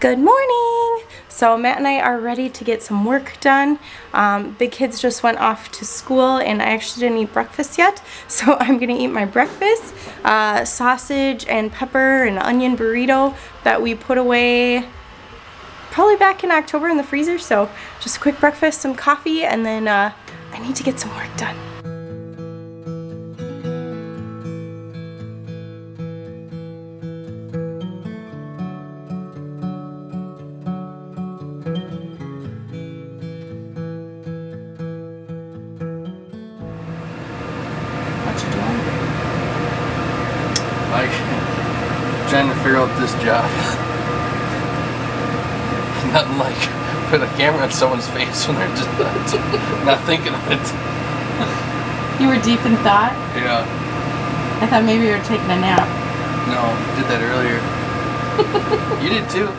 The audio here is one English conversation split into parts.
Good morning! So Matt and I are ready to get some work done. The kids just went off to school and I actually didn't eat breakfast yet. So I'm gonna eat my breakfast, sausage and pepper and onion burrito that we put away probably back in October in the freezer. So just a quick breakfast, some coffee, and then I need to get some work done. Like, trying to figure out this job. Nothing like put a camera in someone's face when they're just not thinking of it. You were deep in thought? Yeah. I thought maybe you were taking a nap. No, did that earlier. You did too.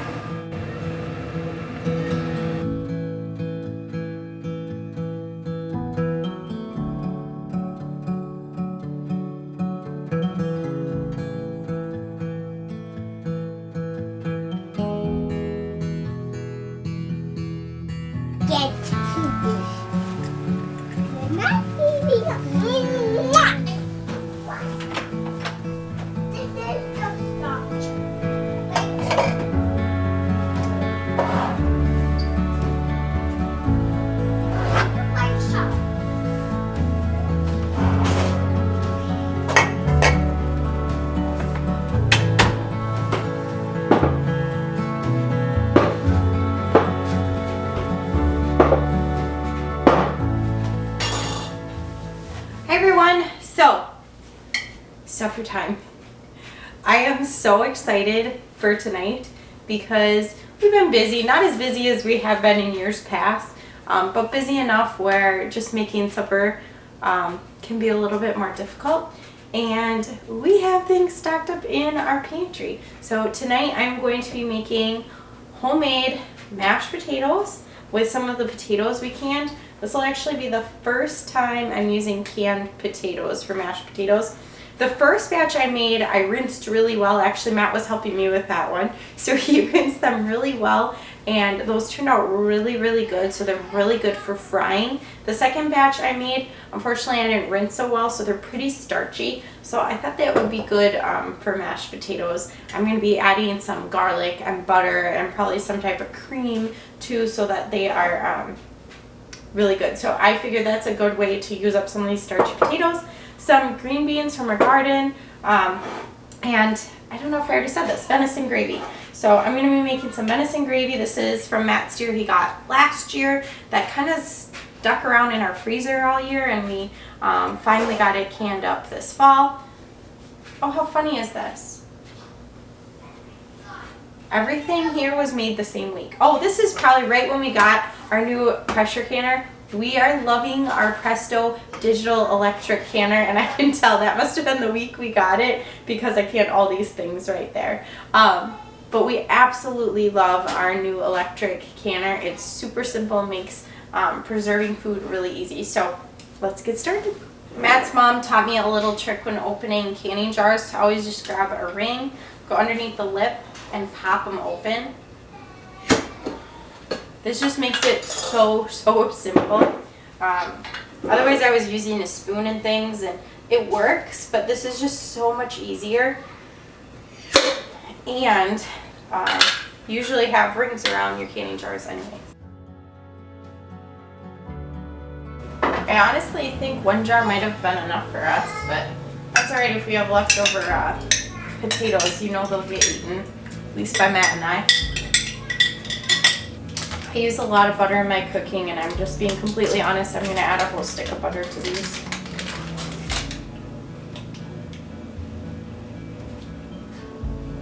Supper time. I am so excited for tonight because we've been busy, not as busy as we have been in years past, but busy enough where just making supper can be a little bit more difficult, and we have things stocked up in our pantry. So tonight I'm going to be making homemade mashed potatoes with some of the potatoes we canned. This will actually be the first time I'm using canned potatoes for mashed potatoes. The first batch I made, I rinsed really well. Actually, Matt was helping me with that one. So he rinsed them really well, and those turned out really, really good. So they're really good for frying. The second batch I made, unfortunately, I didn't rinse so well, so they're pretty starchy. So I thought that would be good for mashed potatoes. I'm going to be adding some garlic and butter and probably some type of cream too, so that they are really good. So I figured that's a good way to use up some of these starchy potatoes. Some green beans from our garden, and I don't know if I already said this, venison gravy. So I'm going to be making some venison gravy. This is from Matt's deer he got last year that kind of stuck around in our freezer all year, and we finally got it canned up this fall. Oh, how funny is this? Everything here was made the same week. Oh, this is probably right when we got our new pressure canner. We are loving our Presto digital electric canner, and I can tell that must have been the week we got it because I canned all these things right there. But we absolutely love our new electric canner. It's super simple, makes preserving food really easy. So let's get started. Matt's mom taught me a little trick when opening canning jars to always just grab a ring, go underneath the lip, and pop them open. This just makes it so simple. Otherwise I was using a spoon and things, and it works, but this is just so much easier. And usually have rings around your canning jars anyway. I honestly think one jar might have been enough for us, but that's alright if we have leftover potatoes. You know they'll get eaten, at least by Matt and I. I use a lot of butter in my cooking, and I'm just being completely honest. I'm going to add a whole stick of butter to these.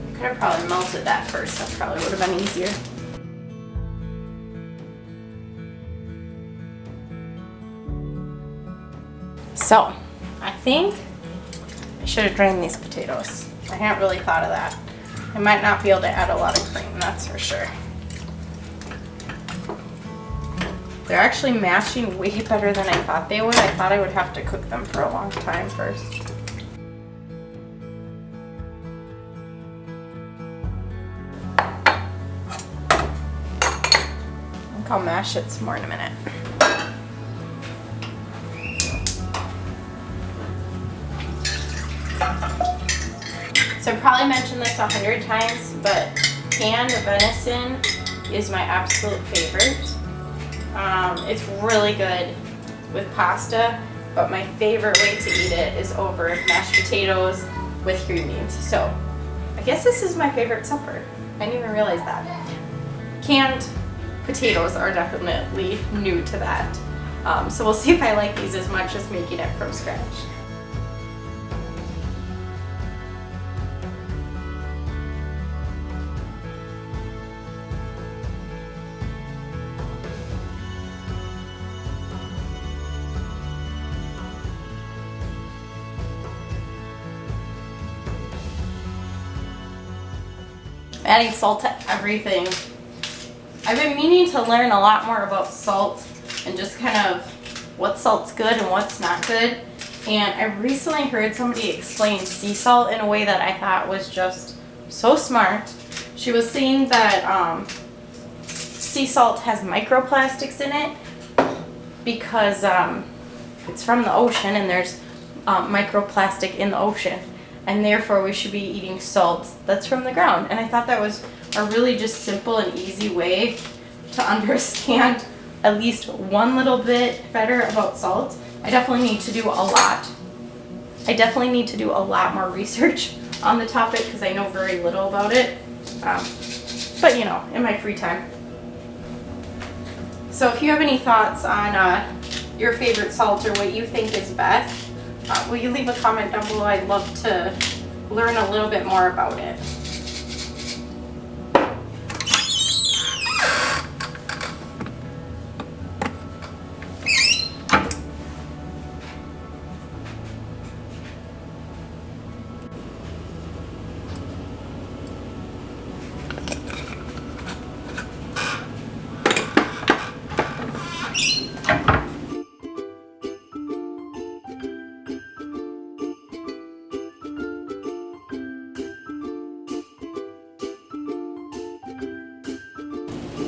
I could have probably melted that first. That probably would have been easier. So, I think I should have drained these potatoes. I hadn't really thought of that. I might not be able to add a lot of cream, that's for sure. They're actually mashing way better than I thought they would. I thought I would have to cook them for a long time first. think I'll mash it some more in a minute. So I've probably mentioned this 100 times, but canned venison is my absolute favorite. It's really good with pasta, but my favorite way to eat it is over mashed potatoes with green beans. So I guess this is my favorite supper. I didn't even realize that. Canned potatoes are definitely new to that. So we'll see if I like these as much as making it from scratch. Adding salt to everything. I've been meaning to learn a lot more about salt and just kind of what salt's good and what's not good. And I recently heard somebody explain sea salt in a way that I thought was just so smart. She was saying that sea salt has microplastics in it because it's from the ocean and there's microplastic in the ocean. And therefore we should be eating salt that's from the ground. And I thought that was a really just simple and easy way to understand at least one little bit better about salt. I definitely need to do a lot. I definitely need to do a lot more research on the topic because I know very little about it. But you know, in my free time. So if you have any thoughts on your favorite salt or what you think is best, will you leave a comment down below? I'd love to learn a little bit more about it.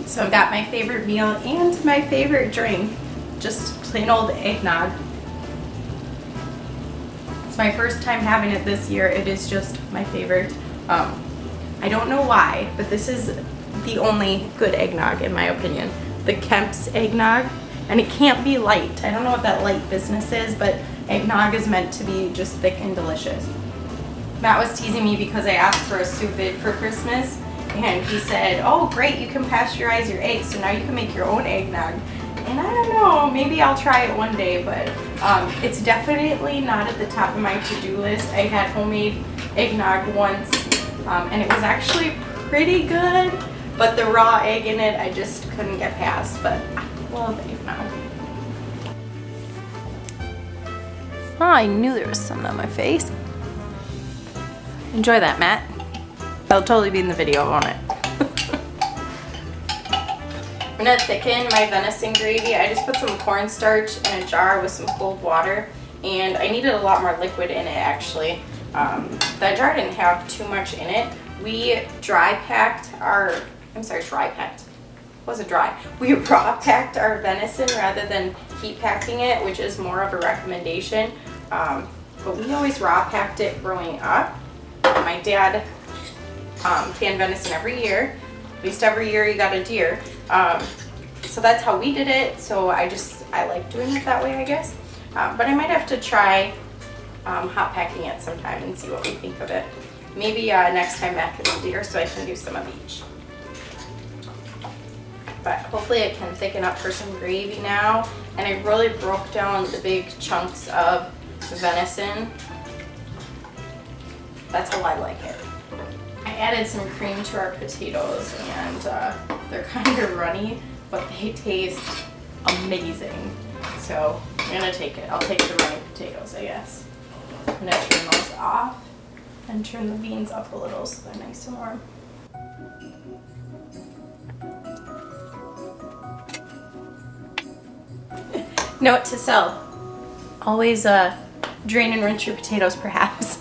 So I've got my favorite meal and my favorite drink, just plain old eggnog. It's my first time having it this year. It is just my favorite. I don't know why, but this is the only good eggnog in my opinion. The Kemp's eggnog, and it can't be light. I don't know what that light business is, but eggnog is meant to be just thick and delicious. Matt was teasing me because I asked for a sous vide for Christmas. And he said, oh great, you can pasteurize your eggs, so now you can make your own eggnog. And I don't know, maybe I'll try it one day, but it's definitely not at the top of my to-do list. I had homemade eggnog once, and it was actually pretty good, but the raw egg in it, I just couldn't get past, but I love eggnog. Oh, I knew there was something on my face. Enjoy that, Matt. That'll totally be in the video, won't it? I'm gonna thicken my venison gravy. I just put some cornstarch in a jar with some cold water, and I needed a lot more liquid in it actually. That jar didn't have too much in it. We dry packed our, We raw packed our venison rather than heat packing it, which is more of a recommendation. But we always raw packed it growing up. My dad canned venison every year. At least every year you got a deer. So that's how we did it. So I like doing it that way, I guess. But I might have to try hot packing it sometime and see what we think of it. Maybe next time Matt gets a deer so I can do some of each. But hopefully it can thicken up for some gravy now. And I really broke down the big chunks of venison. That's how I like it. I added some cream to our potatoes, and they're kind of runny, but they taste amazing. So I'm gonna take it. I'll take the runny potatoes, I guess. I'm gonna turn those off and turn the beans up a little so they're nice and warm. Note to self: always drain and rinse your potatoes, perhaps.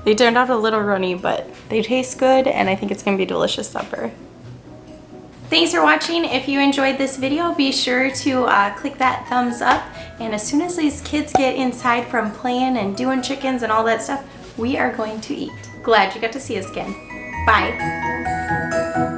They turned out a little runny, but they taste good, and I think it's gonna be a delicious supper. Thanks for watching. If you enjoyed this video, be sure to click that thumbs up. And as soon as these kids get inside from playing and doing chickens and all that stuff, we are going to eat. Glad you got to see us again. Bye.